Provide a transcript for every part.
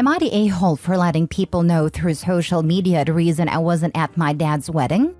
Am I the a-hole for letting people know through social media the reason I wasn't at my dad's wedding?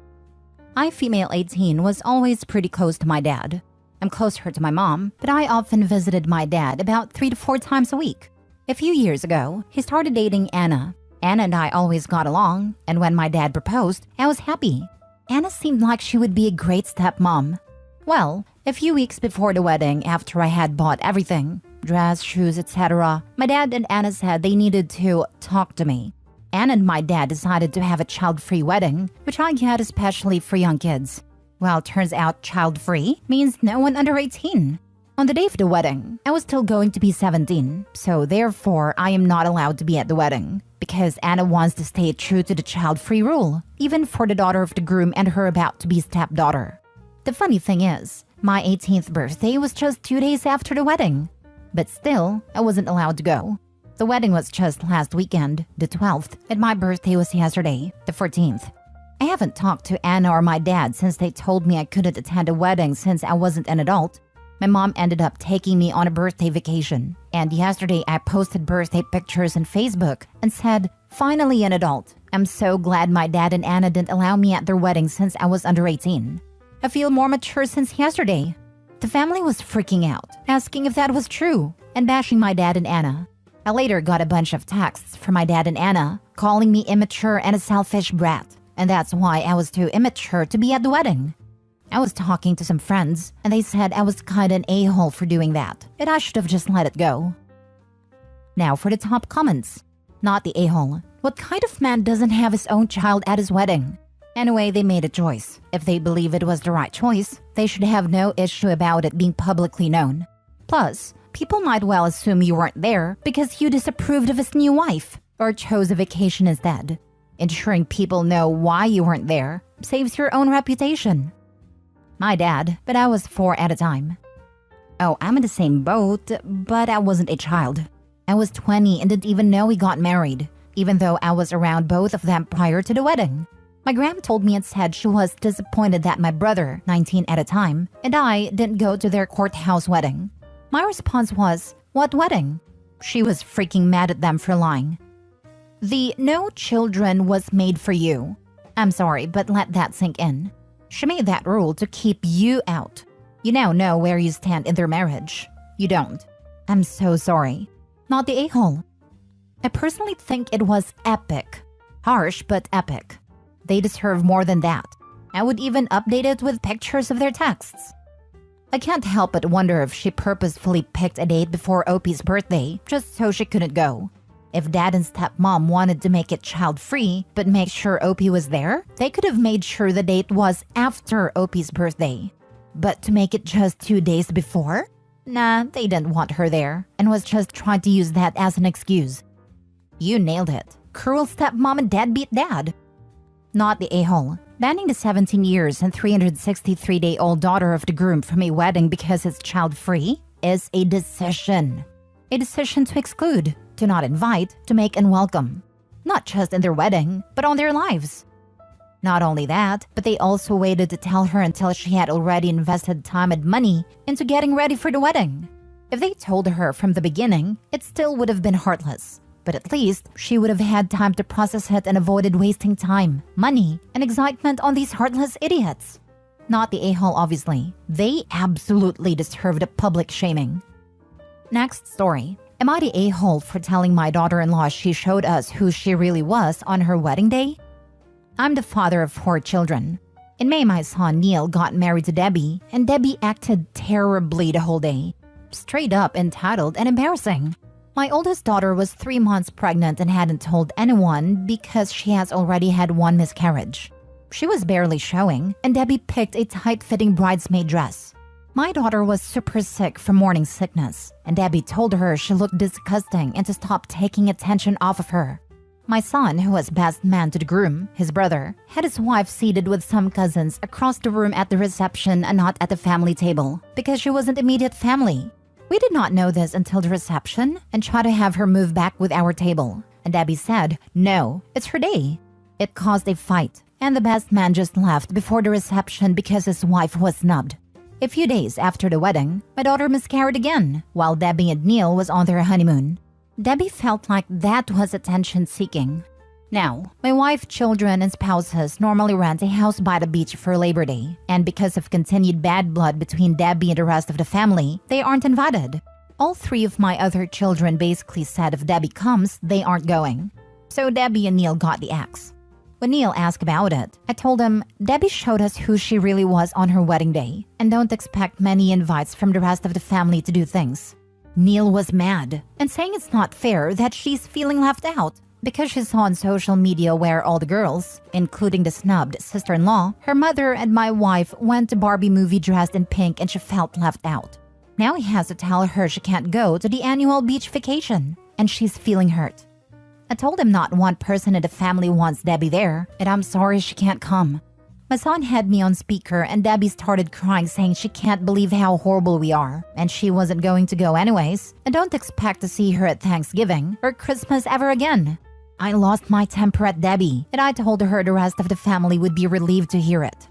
I, female 18, was always pretty close to my dad. I'm closer to my mom, but I often visited my dad about 3 to 4 times a week. A few years ago, he started dating Anna. Anna and I always got along, and when my dad proposed, I was happy. Anna seemed like she would be a great stepmom. Well, a few weeks before the wedding, after I had bought everything, dress, shoes, etc., my dad and Anna said they needed to talk to me. Anna and my dad decided to have a child-free wedding, which I get especially for young kids. Well, turns out child-free means no one under 18. On the day of the wedding, I was still going to be 17, so therefore I am not allowed to be at the wedding, because Anna wants to stay true to the child-free rule, even for the daughter of the groom and her about-to-be stepdaughter. The funny thing is, my 18th birthday was just 2 days after the wedding. But still, I wasn't allowed to go. The wedding was just last weekend, the 12th, and my birthday was yesterday, the 14th. I haven't talked to Anna or my dad since they told me I couldn't attend a wedding since I wasn't an adult. My mom ended up taking me on a birthday vacation, and yesterday I posted birthday pictures on Facebook and said, "Finally an adult. I'm so glad my dad and Anna didn't allow me at their wedding since I was under 18. I feel more mature since yesterday." The family was freaking out, asking if that was true, and bashing my dad and Anna. I later got a bunch of texts from my dad and Anna, calling me immature and a selfish brat, and that's why I was too immature to be at the wedding. I was talking to some friends, and they said I was kinda an a-hole for doing that, and I should have just let it go. Now for the top comments. Not the a-hole. What kind of man doesn't have his own child at his wedding? Anyway, they made a choice. If they believe it was the right choice, they should have no issue about it being publicly known. Plus, people might well assume you weren't there because you disapproved of his new wife or chose a vacation instead. Ensuring people know why you weren't there saves your own reputation. My dad, but I was 4 at a time. Oh, I'm in the same boat, but I wasn't a child. I was 20 and didn't even know we got married, even though I was around both of them prior to the wedding. My grandma told me and said she was disappointed that my brother, 19 at a time, and I didn't go to their courthouse wedding. My response was, "What wedding?" She was freaking mad at them for lying. The "no children was made for you." I'm sorry, but let that sink in. She made that rule to keep you out. You now know where you stand in their marriage. You don't. I'm so sorry. Not the a-hole. I personally think it was epic. Harsh, but epic. They deserve more than that. I would even update it with pictures of their texts. I can't help but wonder if she purposefully picked a date before Opie's birthday just so she couldn't go. If dad and stepmom wanted to make it child-free but make sure Opie was there, they could have made sure the date was after Opie's birthday. But to make it just 2 days before? Nah, they didn't want her there and was just trying to use that as an excuse. You nailed it. Cruel stepmom and deadbeat dad. Not the a-hole. Banning the 17 years and 363-day-old daughter of the groom from a wedding because it's child-free is a decision. A decision to exclude, to not invite, to make unwelcome. Not just in their wedding, but on their lives. Not only that, but they also waited to tell her until she had already invested time and money into getting ready for the wedding. If they told her from the beginning, it still would have been heartless. But at least she would have had time to process it and avoided wasting time, money, and excitement on these heartless idiots. Not the a-hole, obviously. They absolutely deserved a public shaming. Next story. Am I the a-hole for telling my daughter-in-law she showed us who she really was on her wedding day? I'm the father of 4 children. In May, my son Neil got married to Debbie, and Debbie acted terribly the whole day. Straight up entitled and embarrassing. My oldest daughter was 3 months pregnant and hadn't told anyone because she has already had 1 miscarriage. She was barely showing, and Debbie picked a tight-fitting bridesmaid dress. My daughter was super sick from morning sickness, and Debbie told her she looked disgusting and to stop taking attention off of her. My son, who was best man to the groom, his brother, had his wife seated with some cousins across the room at the reception and not at the family table because she wasn't immediate family. We did not know this until the reception and tried to have her move back with our table. And Debbie said, "No, it's her day." It caused a fight, and the best man just left before the reception because his wife was snubbed. A few days after the wedding, my daughter miscarried again, while Debbie and Neil was on their honeymoon. Debbie felt like that was attention-seeking. Now, my wife, children, and spouses normally rent a house by the beach for Labor Day, and because of continued bad blood between Debbie and the rest of the family, they aren't invited. All three of my other children basically said if Debbie comes, they aren't going. So Debbie and Neil got the axe. When Neil asked about it, I told him Debbie showed us who she really was on her wedding day, and don't expect many invites from the rest of the family to do things. Neil was mad and saying it's not fair that she's feeling left out because she saw on social media where all the girls, including the snubbed sister-in-law, her mother, and my wife went to Barbie movie dressed in pink and she felt left out. Now he has to tell her she can't go to the annual beach vacation, and she's feeling hurt. I told him not one person in the family wants Debbie there, and I'm sorry she can't come. My son had me on speaker and Debbie started crying saying she can't believe how horrible we are, and she wasn't going to go anyways, and don't expect to see her at Thanksgiving or Christmas ever again. I lost my temper at Debbie, and I told her the rest of the family would be relieved to hear it.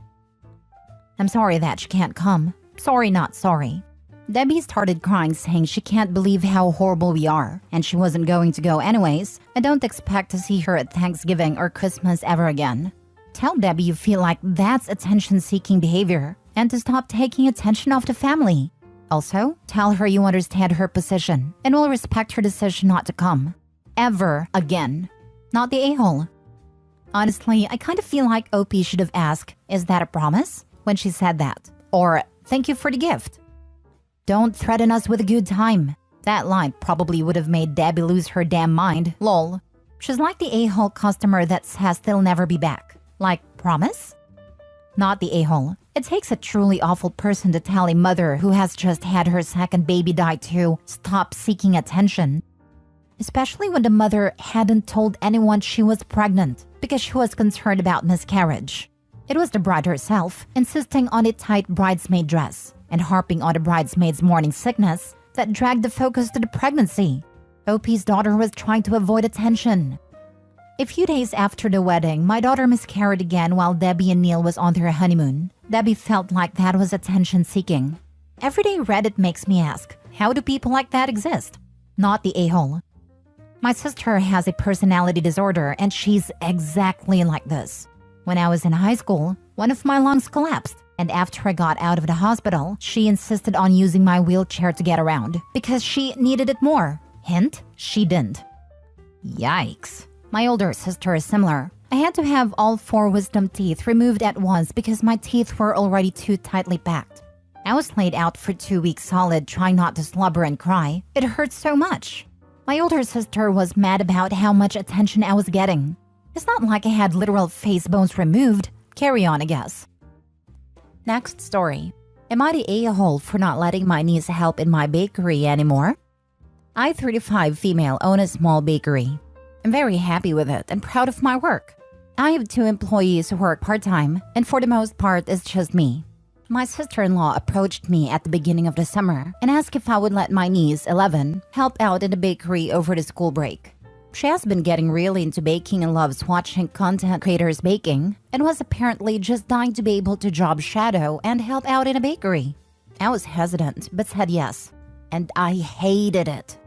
I'm sorry that she can't come. Sorry, not sorry. Debbie started crying saying she can't believe how horrible we are, and she wasn't going to go anyways, and don't expect to see her at Thanksgiving or Christmas ever again. Tell Debbie you feel like that's attention-seeking behavior, and to stop taking attention off the family. Also, tell her you understand her position, and will respect her decision not to come. Ever again. Not the a-hole. Honestly, I kind of feel like Opie should have asked, "Is that a promise?" when she said that. Or, "Thank you for the gift." Don't threaten us with a good time. That line probably would have made Debbie lose her damn mind, lol. She's like the a-hole customer that says they'll never be back. Like, promise? Not the a-hole. It takes a truly awful person to tell a mother who has just had her second baby die to stop seeking attention. Especially when the mother hadn't told anyone she was pregnant because she was concerned about miscarriage. It was the bride herself insisting on a tight bridesmaid dress and harping on the bridesmaid's morning sickness that dragged the focus to the pregnancy. Opie's daughter was trying to avoid attention. A few days after the wedding, my daughter miscarried again while Debbie and Neil was on their honeymoon. Debbie felt like that was attention-seeking. Everyday Reddit makes me ask, how do people like that exist? Not the a-hole. My sister has a personality disorder and she's exactly like this. When I was in high school, one of my lungs collapsed, and after I got out of the hospital, she insisted on using my wheelchair to get around because she needed it more. Hint, she didn't. Yikes. My older sister is similar. I had to have all 4 wisdom teeth removed at once because my teeth were already too tightly packed. I was laid out for 2 weeks solid trying not to slobber and cry. It hurt so much. My older sister was mad about how much attention I was getting. It's not like I had literal face bones removed. Carry on, I guess. Next story. Am I the a-hole for not letting my niece help in my bakery anymore? I, 35 female, own a small bakery. I'm very happy with it and proud of my work. I have 2 employees who work part-time, and for the most part, it's just me. My sister-in-law approached me at the beginning of the summer and asked if I would let my niece, 11, help out in the bakery over the school break. She has been getting really into baking and loves watching content creators baking, and was apparently just dying to be able to job shadow and help out in a bakery. I was hesitant, but said yes. And I hated it.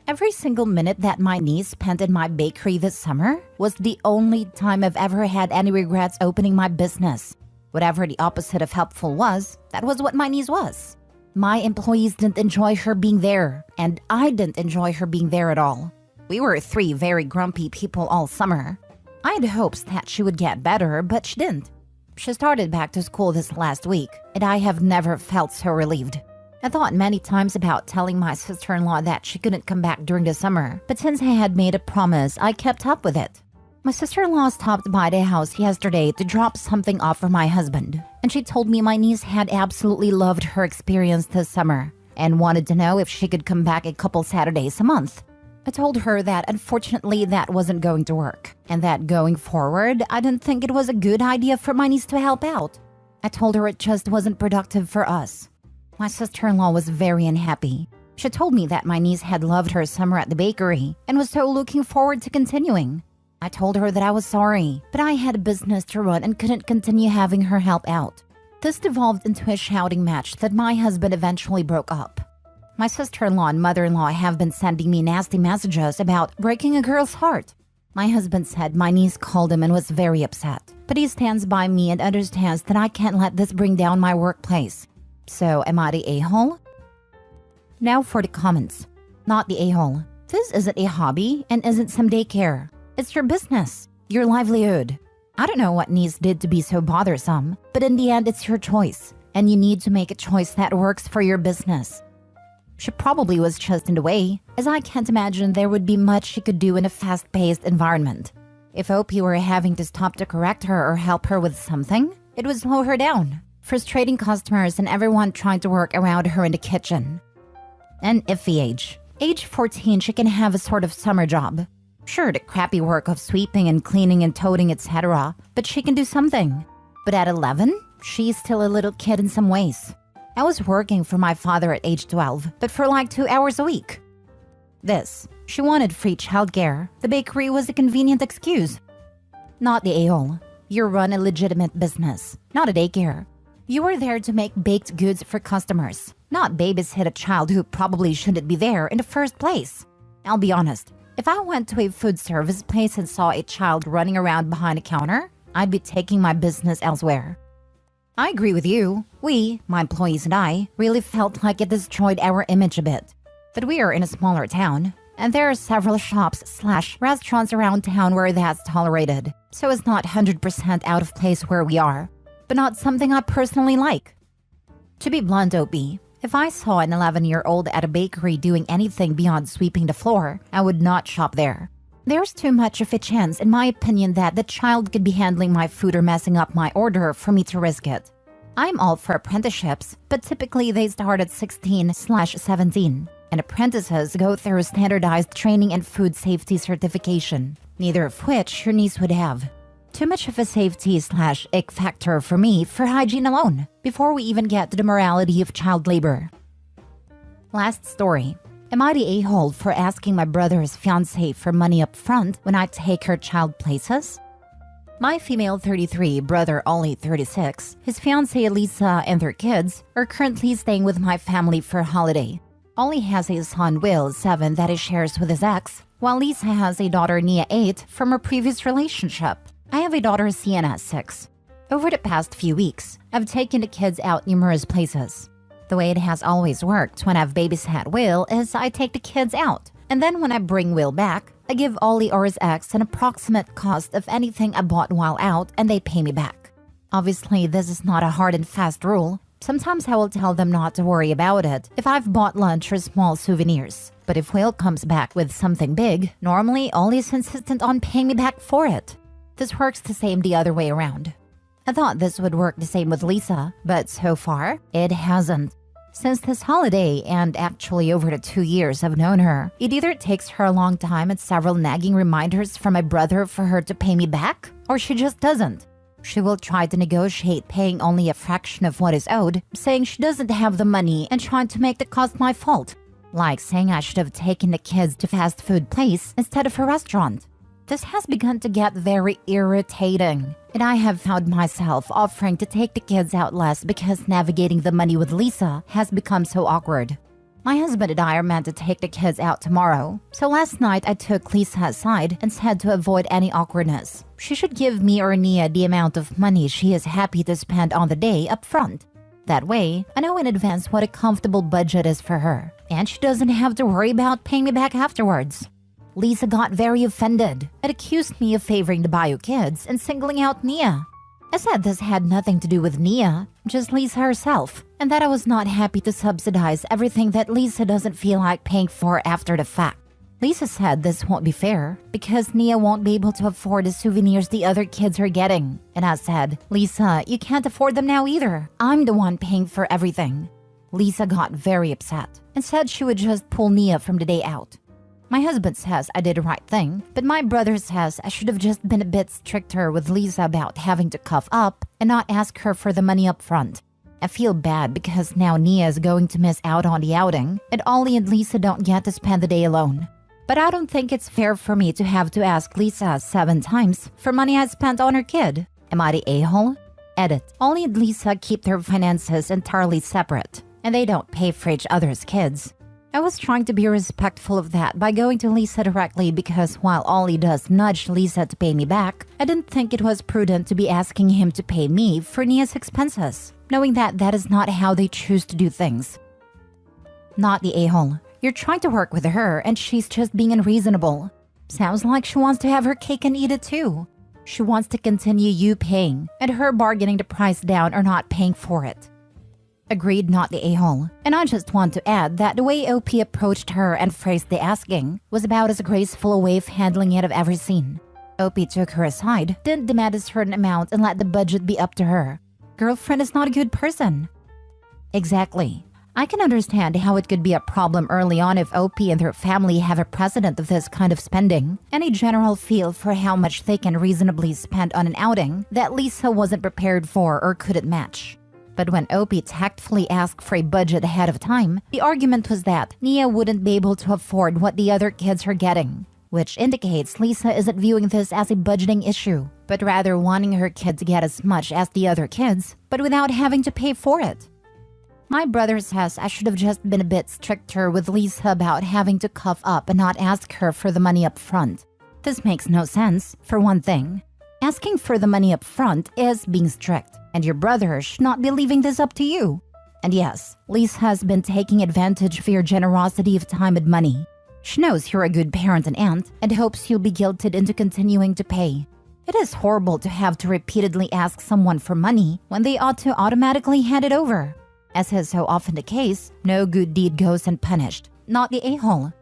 Every single minute that my niece spent in my bakery this summer was the only time I've ever had any regrets opening my business. Whatever the opposite of helpful was, that was what my niece was. My employees didn't enjoy her being there, and I didn't enjoy her being there at all. We were 3 very grumpy people all summer. I had hopes that she would get better, but she didn't. She started back to school this last week, and I have never felt so relieved. I thought many times about telling my sister-in-law that she couldn't come back during the summer, but since I had made a promise, I kept up with it. My sister-in-law stopped by the house yesterday to drop something off for my husband, and she told me my niece had absolutely loved her experience this summer and wanted to know if she could come back a couple Saturdays a month. I told her that unfortunately that wasn't going to work, and that going forward, I didn't think it was a good idea for my niece to help out. I told her it just wasn't productive for us. My sister-in-law was very unhappy. She told me that my niece had loved her summer at the bakery and was so looking forward to continuing. I told her that I was sorry, but I had a business to run and couldn't continue having her help out. This devolved into a shouting match that my husband eventually broke up. My sister-in-law and mother-in-law have been sending me nasty messages about breaking a girl's heart. My husband said my niece called him and was very upset, but he stands by me and understands that I can't let this bring down my workplace. So, am I the a-hole? Now for the comments. Not the a-hole. This isn't a hobby and isn't some daycare. It's your business, your livelihood. I don't know what niece did to be so bothersome, but in the end, it's your choice, and you need to make a choice that works for your business. She probably was just in the way, as I can't imagine there would be much she could do in a fast-paced environment. If OP were having to stop to correct her or help her with something, it would slow her down, frustrating customers and everyone trying to work around her in the kitchen. An iffy age. Age 14, she can have a sort of summer job. Sure, the crappy work of sweeping and cleaning and toting, etc., but she can do something. But at 11, she's still a little kid in some ways. I was working for my father at age 12, but for like 2 hours a week. She wanted free childcare. The bakery was a convenient excuse. Not the a-hole. You run a legitimate business, not a daycare. You are there to make baked goods for customers, not babysit a child who probably shouldn't be there in the first place. I'll be honest, if I went to a food service place and saw a child running around behind a counter, I'd be taking my business elsewhere. I agree with you. We, my employees and I, really felt like it destroyed our image a bit. But we are in a smaller town, and there are several shops/restaurants around town where that's tolerated, so it's not 100% out of place where we are, but not something I personally like. To be blunt, OP, if I saw an 11-year-old at a bakery doing anything beyond sweeping the floor, I would not shop there. There's too much of a chance, in my opinion, that the child could be handling my food or messing up my order for me to risk it. I'm all for apprenticeships, but typically they start at 16/17, and apprentices go through standardized training and food safety certification, neither of which your niece would have. Too much of a safety/ick factor for me for hygiene alone, before we even get to the morality of child labor. Last story. Am I the a-hole for asking my brother's fiancée for money up front when I take her child places? My female 33, brother Ollie 36, his fiancée Lisa and their kids are currently staying with my family for a holiday. Ollie has a son Will 7 that he shares with his ex, while Lisa has a daughter Nia 8 from a previous relationship. I have a daughter Sienna 6. Over the past few weeks, I've taken the kids out numerous places. The way it has always worked when I've babysat Will is I take the kids out, and then when I bring Will back, I give Ollie or his ex an approximate cost of anything I bought while out and they pay me back. Obviously, this is not a hard and fast rule. Sometimes I will tell them not to worry about it if I've bought lunch or small souvenirs. But if Will comes back with something big, normally Ollie is insistent on paying me back for it. This works the same the other way around. I thought this would work the same with Lisa, but so far, it hasn't. Since this holiday, and actually over the 2 years I've known her, it either takes her a long time and several nagging reminders from my brother for her to pay me back, or she just doesn't. She will try to negotiate paying only a fraction of what is owed, saying she doesn't have the money and trying to make the cost my fault. Like saying I should have taken the kids to fast food place instead of a restaurant. This has begun to get very irritating, and I have found myself offering to take the kids out less because navigating the money with Lisa has become so awkward. My husband and I are meant to take the kids out tomorrow, so last night I took Lisa aside and said to avoid any awkwardness, she should give me or Nia the amount of money she is happy to spend on the day up front. That way, I know in advance what a comfortable budget is for her, and she doesn't have to worry about paying me back afterwards. Lisa got very offended and accused me of favoring the bio kids and singling out Nia. I said this had nothing to do with Nia, just Lisa herself, and that I was not happy to subsidize everything that Lisa doesn't feel like paying for after the fact. Lisa said this won't be fair because Nia won't be able to afford the souvenirs the other kids are getting. And I said, Lisa, you can't afford them now either. I'm the one paying for everything. Lisa got very upset and said she would just pull Nia from the day out. My husband says I did the right thing, but my brother says I should have just been a bit stricter with Lisa about having to cough up and not ask her for the money up front. I feel bad because now Nia is going to miss out on the outing, and Ollie and Lisa don't get to spend the day alone. But I don't think it's fair for me to have to ask Lisa 7 times for money I spent on her kid. Am I the a-hole? Edit. Ollie and Lisa keep their finances entirely separate, and they don't pay for each other's kids. I was trying to be respectful of that by going to Lisa directly because while Ollie does nudge Lisa to pay me back, I didn't think it was prudent to be asking him to pay me for Nia's expenses, knowing that that is not how they choose to do things. Not the a-hole. You're trying to work with her and she's just being unreasonable. Sounds like she wants to have her cake and eat it too. She wants to continue you paying and her bargaining the price down or not paying for it. Agreed, not the a-hole. And I just want to add that the way OP approached her and phrased the asking was about as graceful a way of handling it I've ever seen. OP took her aside, didn't demand a certain amount and let the budget be up to her. Girlfriend is not a good person. Exactly. I can understand how it could be a problem early on if OP and her family have a precedent of this kind of spending and a general feel for how much they can reasonably spend on an outing that Lisa wasn't prepared for or couldn't match. But when OP tactfully asked for a budget ahead of time, the argument was that Nia wouldn't be able to afford what the other kids are getting, which indicates Lisa isn't viewing this as a budgeting issue, but rather wanting her kid to get as much as the other kids, but without having to pay for it. My brother says I should have just been a bit stricter with Lisa about having to cough up and not ask her for the money up front. This makes no sense, for one thing. Asking for the money up front is being strict, and your brother should not be leaving this up to you. And yes, Lisa has been taking advantage of your generosity of time and money. She knows you're a good parent and aunt, and hopes you'll be guilted into continuing to pay. It is horrible to have to repeatedly ask someone for money when they ought to automatically hand it over. As is so often the case, no good deed goes unpunished. Not the a-hole.